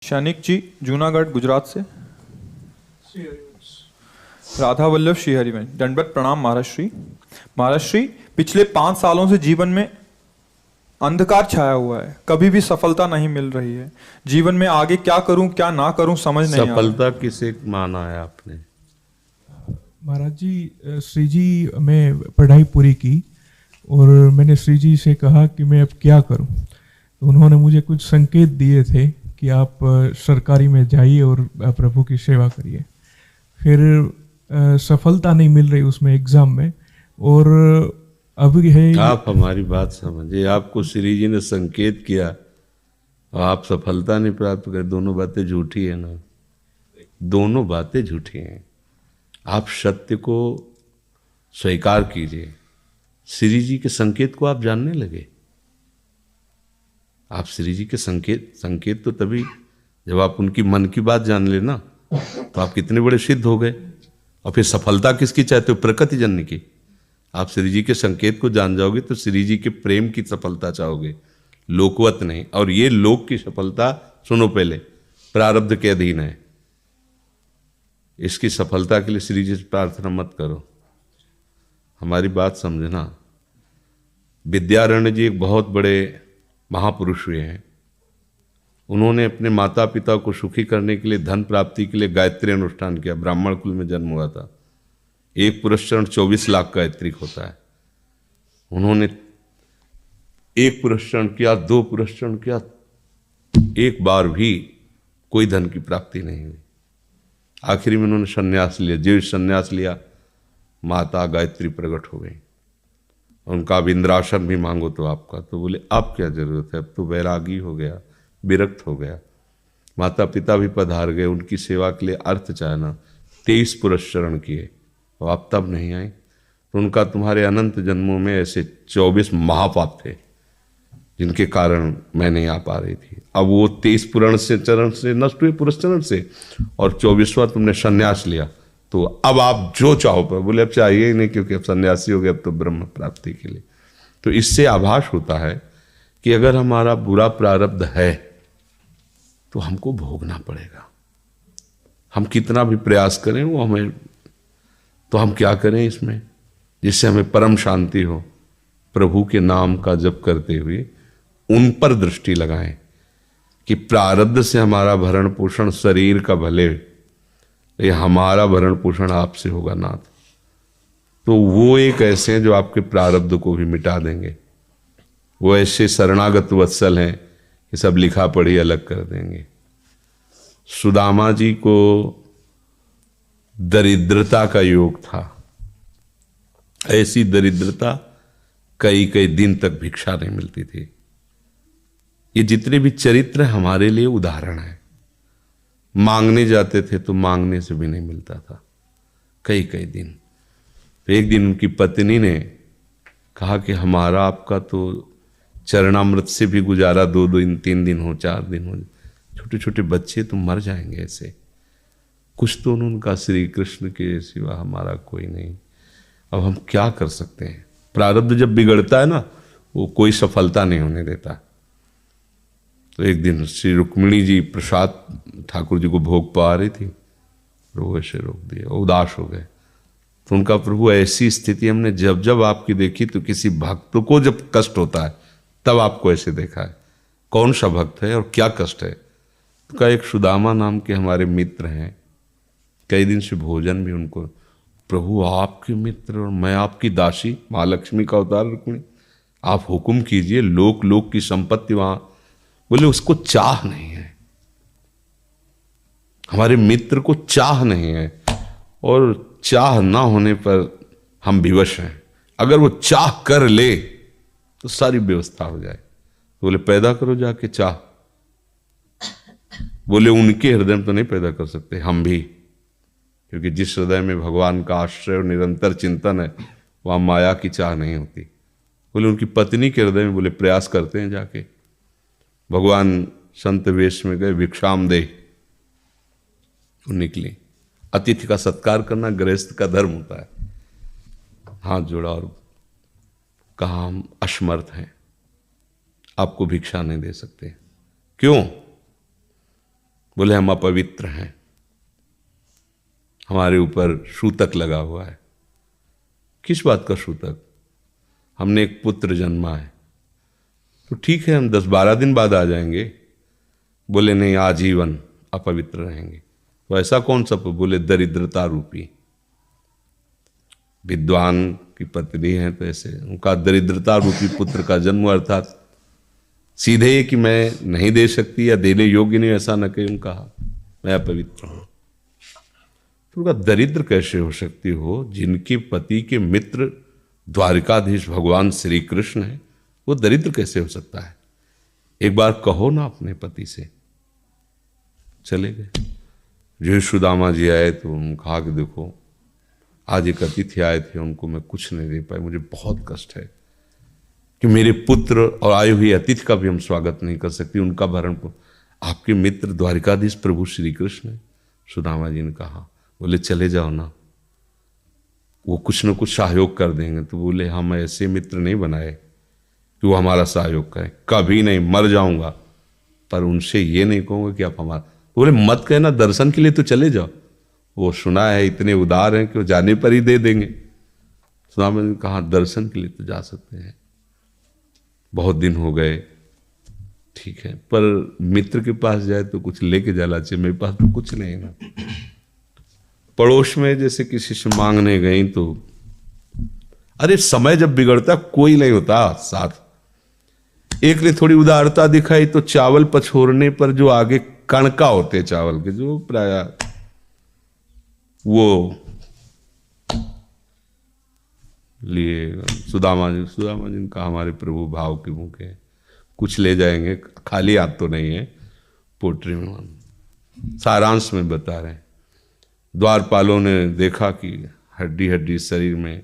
शैनिक जी जूनागढ़ गुजरात से। राधा वल्लभ श्रीहरि में दंडवत प्रणाम महाराज श्री। महाराज श्री, पिछले 5 सालों से जीवन में अंधकार छाया हुआ है, कभी भी सफलता नहीं मिल रही है। जीवन में आगे क्या करूं क्या ना करूं समझ नहीं आ रहा। सफलता किसे माना है आपने? महाराज जी, श्री जी मैं पढ़ाई पूरी की और मैंने श्री जी से कहा कि मैं अब क्या करूं, तो उन्होंने मुझे कुछ संकेत दिए थे कि आप सरकारी में जाइए और प्रभु की सेवा करिए। फिर सफलता नहीं मिल रही उसमें एग्ज़ाम में, और अभी है। आप हमारी बात समझिए, आपको श्री जी ने संकेत किया और आप सफलता नहीं प्राप्त कर, दोनों बातें झूठी है ना, दोनों बातें झूठी हैं। आप सत्य को स्वीकार कीजिए। श्री जी के संकेत को आप जानने लगे। आप श्री जी के संकेत तो तभी जब आप उनकी मन की बात जान लेना, तो आप कितने बड़े सिद्ध हो गए। और फिर सफलता किसकी चाहते हो? प्रकृति जन्य की। आप श्री जी के संकेत को जान जाओगे तो श्री जी के प्रेम की सफलता चाहोगे, लोकवत नहीं। और ये लोक की सफलता, सुनो पहले, प्रारब्ध के अधीन है। इसकी सफलता के लिए श्री जी से प्रार्थना मत करो। हमारी बात समझना। विद्यारण्य जी एक बहुत बड़े महापुरुष हुए हैं। उन्होंने अपने माता पिता को सुखी करने के लिए, धन प्राप्ति के लिए गायत्री अनुष्ठान किया। ब्राह्मण कुल में जन्म हुआ था। 1 पुरस्चरण 24 लाख गायत्री होता है। उन्होंने 1 पुरस्चरण किया, 2 पुरस्चरण किया, एक बार भी कोई धन की प्राप्ति नहीं हुई। आखिरी में उन्होंने संन्यास लिया। जो संन्यास लिया, माता गायत्री प्रकट हो गई। उनका अब इंद्रासन भी मांगो तो आपका, तो बोले अब क्या जरूरत है, अब तो वैरागी हो गया, विरक्त हो गया। माता पिता भी पधार गए, उनकी सेवा के लिए अर्थ चाहना। 23 पुरस्चरण किए और आप तब नहीं आए, तो उनका तुम्हारे अनंत जन्मों में ऐसे 24 महापाप थे जिनके कारण मैं नहीं आ पा रही थी। अब वो 23 पुरण से चरण से नष्ट हुए, पुरस्चरण से, और 24वां तुमने संन्यास लिया, तो अब आप जो चाहो पर। बोले अब चाहिए ही नहीं, क्योंकि अब सन्यासी हो गए, अब तो ब्रह्म प्राप्ति के लिए। तो इससे आभास होता है कि अगर हमारा बुरा प्रारब्ध है तो हमको भोगना पड़ेगा। हम कितना भी प्रयास करें वो हमें, तो हम क्या करें इसमें जिससे हमें परम शांति हो? प्रभु के नाम का जप करते हुए उन पर दृष्टि लगाएं कि प्रारब्ध से हमारा भरण पोषण शरीर का भले, ये हमारा भरण पोषण आपसे होगा नाथ। तो वो एक ऐसे हैं जो आपके प्रारब्ध को भी मिटा देंगे। वो ऐसे शरणागत वत्सल हैं कि सब लिखा पढ़ी अलग कर देंगे। सुदामा जी को दरिद्रता का योग था। ऐसी दरिद्रता, कई कई दिन तक भिक्षा नहीं मिलती थी। ये जितने भी चरित्र हमारे लिए उदाहरण है। मांगने जाते थे तो मांगने से भी नहीं मिलता था, कई कई दिन। तो एक दिन उनकी पत्नी ने कहा कि हमारा आपका तो चरणामृत से भी गुजारा 2 दिन 3 दिन हो, 4 दिन हो, छोटे छोटे बच्चे तो मर जाएंगे ऐसे। कुछ तो उन्होंने कहा, श्री कृष्ण के सिवा हमारा कोई नहीं। अब हम क्या कर सकते हैं? प्रारब्ध जब बिगड़ता है ना, वो कोई सफलता नहीं होने देता। तो एक दिन श्री रुक्मिणी जी प्रसाद ठाकुर जी को भोग पा रही थी, वो ऐसे रोक दिया, उदास हो गए। तो उनका, प्रभु ऐसी स्थिति हमने जब जब आपकी देखी, तो किसी भक्त को जब कष्ट होता है तब आपको ऐसे देखा है। कौन सा भक्त है और क्या कष्ट है? तो का एक सुदामा नाम के हमारे मित्र हैं, कई दिन से भोजन भी उनको। प्रभु आपके मित्र और मैं आपकी दासी, महालक्ष्मी का अवतार रुक्मिणी, आप हुक्म कीजिए। लोक लोक की संपत्ति वहां, बोले उसको चाह नहीं है, हमारे मित्र को चाह नहीं है, और चाह ना होने पर हम विवश हैं। अगर वो चाह कर ले तो सारी व्यवस्था हो जाए। तो बोले पैदा करो जाके चाह। बोले उनके हृदय में तो नहीं पैदा कर सकते, हम भी, क्योंकि जिस हृदय में भगवान का आश्रय और निरंतर चिंतन है, वहां माया की चाह नहीं होती। बोले उनकी पत्नी के हृदय में, बोले प्रयास करते हैं जाके। भगवान संत वेश में गए, भिक्षाम दे, वो निकली। अतिथि का सत्कार करना गृहस्थ का धर्म होता है। हाथ जोड़ा और कहा, हम असमर्थ हैं, आपको भिक्षा नहीं दे सकते। क्यों? बोले हम अपवित्र हैं, हमारे ऊपर सूतक लगा हुआ है। किस बात का सूतक? हमने एक पुत्र जन्मा है। तो ठीक है, हम 10-12 दिन बाद आ जाएंगे। बोले नहीं, आजीवन अपवित्र रहेंगे। तो ऐसा कौन सा? बोले दरिद्रता रूपी। विद्वान की पत्नी है तो ऐसे उनका दरिद्रता रूपी पुत्र का जन्म, अर्थात सीधे कि मैं नहीं दे सकती या देने योग्य नहीं, ऐसा न कहीं उनका मैं अपवित्र हूं। तो उनका दरिद्र कैसे हो सकती हो? जिनके पति के मित्र द्वारिकाधीश भगवान श्री कृष्ण है, वो दरिद्र कैसे हो सकता है? एक बार कहो ना अपने पति से। चले गए। जो सुदामा जी आए तो उन्होंने कहा कि देखो आज एक अतिथि आए थे, उनको मैं कुछ नहीं दे पाई, मुझे बहुत कष्ट है कि मेरे पुत्र और आए हुए अतिथि का भी हम स्वागत नहीं कर सकती, उनका भरण आपके मित्र द्वारिकाधीश प्रभु श्री कृष्ण है। सुदामा जी ने कहा, बोले चले जाओ ना, वो कुछ न कुछ सहयोग कर देंगे। तो बोले हम ऐसे मित्र नहीं बनाए कि वो हमारा सहयोग करें, कभी नहीं, मर जाऊंगा पर उनसे ये नहीं कहूँगा कि आप हमारा। बोले मत कहना, दर्शन के लिए तो चले जाओ, वो सुना है इतने उदार हैं कि वो जाने पर ही दे देंगे। सुदामा ने कहा दर्शन के लिए तो जा सकते हैं, बहुत दिन हो गए, ठीक है, पर मित्र के पास जाए तो कुछ लेके जाना चाहिए, मेरे पास तो कुछ नहीं है ना। पड़ोस में जैसे किसी से मांगने गई तो अरे समय जब बिगड़ता कोई नहीं होता साथ। एक ने थोड़ी उदारता दिखाई तो चावल पछोरने पर जो आगे कणका होते चावल के, जो प्राय वो लिए सुदामा जी ने कहा हमारे प्रभु भाव के भूखे, कुछ ले जाएंगे, खाली हाथ तो नहीं है। पोट्री में सारांश में बता रहे हैं, द्वारपालों ने देखा कि हड्डी हड्डी शरीर में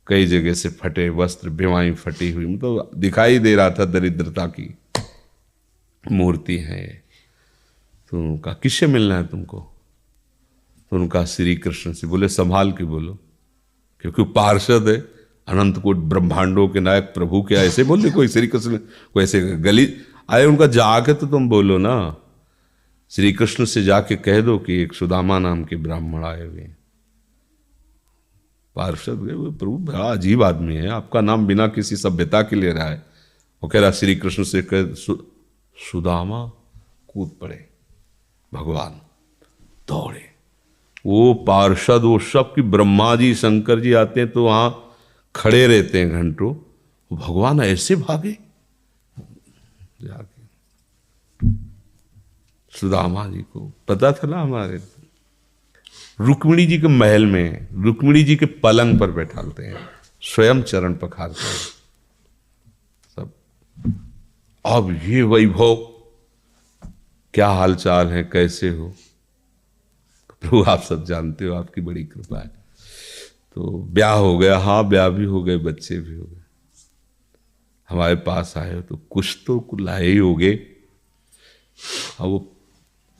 कई जगह से फटे वस्त्र, बेवाई फटी हुई, मतलब दिखाई दे रहा था दरिद्रता की मूर्ति है। तो उनका किससे मिलना है तुमको? तो उनका श्री कृष्ण से। बोले संभाल के बोलो, क्योंकि पार्षद है, अनंत कोट ब्रह्मांडों के नायक प्रभु के ऐसे बोले कोई श्री कृष्ण कोई ऐसे गली आए, उनका जाके तो तुम बोलो ना, श्री कृष्ण से जाके कह दो कि एक सुदामा नाम के ब्राह्मण आए हुए हैं। पार्षद गए, प्रभु बड़ा अजीब आदमी है, आपका नाम बिना किसी सभ्यता के ले रहा है। वो कह रहा श्री कृष्ण से कह सुदामा, कूद पड़े, भगवान दौड़े। वो पार्षद वो सब की ब्रह्मा जी शंकर जी आते हैं तो वहां खड़े रहते हैं घंटों, भगवान ऐसे भागे जाके। सुदामा जी को पता था ना, हमारे रुक्मिणी जी के महल में रुक्मिणी जी के पलंग पर बैठाते हैं, स्वयं चरण पखारते हैं सब। अब ये वैभव, क्या हालचाल है, कैसे हो? प्रभु आप सब जानते हो, आपकी बड़ी कृपा है। तो ब्याह हो गया, हाँ ब्याह भी हो गए, बच्चे भी हो गए। हमारे पास आए हो तो कुछ तो लाए ही होगे। अब वो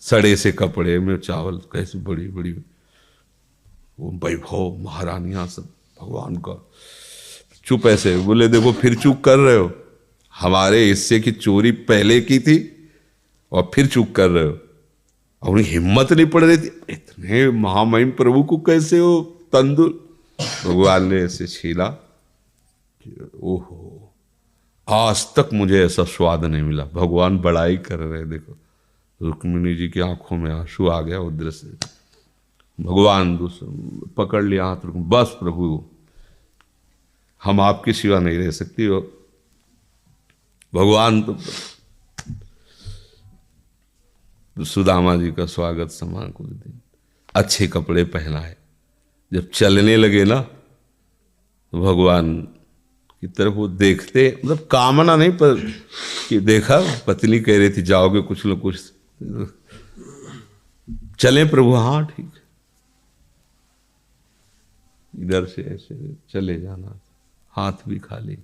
सड़े से कपड़े में चावल, कैसे बड़ी बड़ी वो वैभव, महारानियां सब भगवान का। चुप ऐसे बोले, देखो फिर चूक कर रहे हो, हमारे हिस्से की चोरी पहले की थी और फिर चूक कर रहे हो। और उन्हें हिम्मत नहीं पड़ रही थी, इतने महामहिम प्रभु को कैसे हो तंदुर। भगवान ने ऐसे छीला, ओहो आज तक मुझे ऐसा स्वाद नहीं मिला। भगवान बड़ाई कर रहे, देखो रुक्मिणी जी की आंखों में आंसू आ गया उधर से। भगवान पकड़ लिया हाथ, बस प्रभु हम आपके सिवा नहीं रह सकती हो। भगवान तो सुदामा जी का स्वागत समान कुछ दिन, अच्छे कपड़े पहनाए। जब चलने लगे ना तो भगवान की तरफ वो देखते, मतलब कामना नहीं पर कि देखा पत्नी कह रही थी जाओगे कुछ लोग कुछ चले प्रभु, हाँ ठीक, इधर से ऐसे चले जाना, हाथ भी खाली।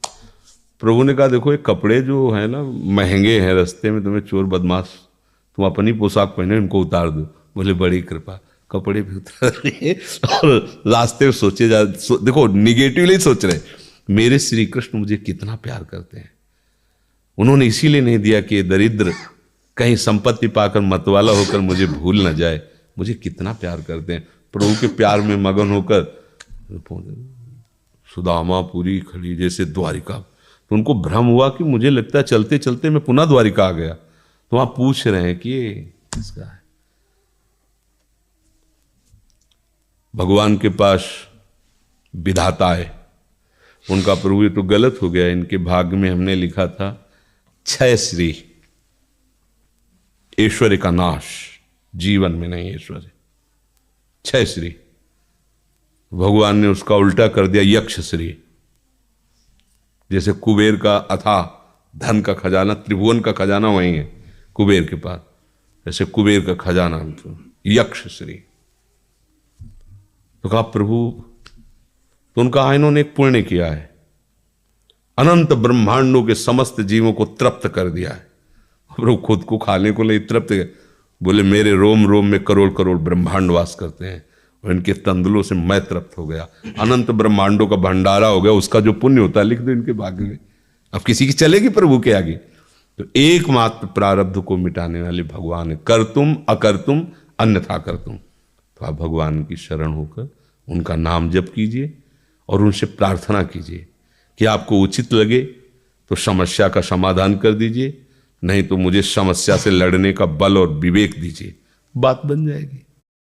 प्रभु ने कहा देखो ये कपड़े जो है ना महंगे हैं, रास्ते में तुम्हें चोर बदमाश तुम अपनी पोशाक पहने इनको उतार दो। बोले बड़ी कृपा, कपड़े भी उतार लिए और रास्ते में सोचे देखो निगेटिवली सोच रहे, मेरे श्री कृष्ण मुझे कितना प्यार करते हैं। उन्होंने इसीलिए नहीं दिया कि ये दरिद्र कहीं संपत्ति पाकर मतवाला होकर मुझे भूल न जाए। मुझे कितना प्यार करते हैं, प्रभु के प्यार में मगन होकर सुदामा पूरी खड़ी जैसे द्वारिका। तो उनको भ्रम हुआ कि मुझे लगता है चलते चलते मैं पुनः द्वारिका आ गया। तो वहां पूछ रहे हैं कि ये किसका है। भगवान के पास विधाता है, उनका प्रभु ये तो गलत हो गया, इनके भाग्य में हमने लिखा था क्षय श्री, ऐश्वर्य का नाश, जीवन में नहीं ऐश्वर्य, क्षय श्री। भगवान ने उसका उल्टा कर दिया यक्ष श्री। जैसे कुबेर का अथाह धन का खजाना, त्रिभुवन का खजाना वही है कुबेर के पास, ऐसे कुबेर का खजाना यक्ष श्री। तो कहा प्रभु, तो उनका इन्होंने एक पुण्य किया है, अनंत ब्रह्मांडों के समस्त जीवों को तृप्त कर दिया है। प्रभु खुद को खाने को नहीं तृप्त, बोले मेरे रोम रोम में करोड़ करोड़ ब्रह्मांड वास करते हैं और इनके तंदुलों से मैं तृप्त हो गया। अनंत ब्रह्मांडों का भंडारा हो गया, उसका जो पुण्य होता है लिख दो इनके भाग्य में। अब किसी की चलेगी प्रभु के आगे। तो एकमात्र प्रारब्ध को मिटाने वाले भगवान है, कर तुम अकर तुम अन्यथा कर तुम। तो आप भगवान की शरण होकर उनका नाम जप कीजिए और उनसे प्रार्थना कीजिए कि आपको उचित लगे तो समस्या का समाधान कर दीजिए, नहीं तो मुझे समस्या से लड़ने का बल और विवेक दीजिए, बात बन जाएगी।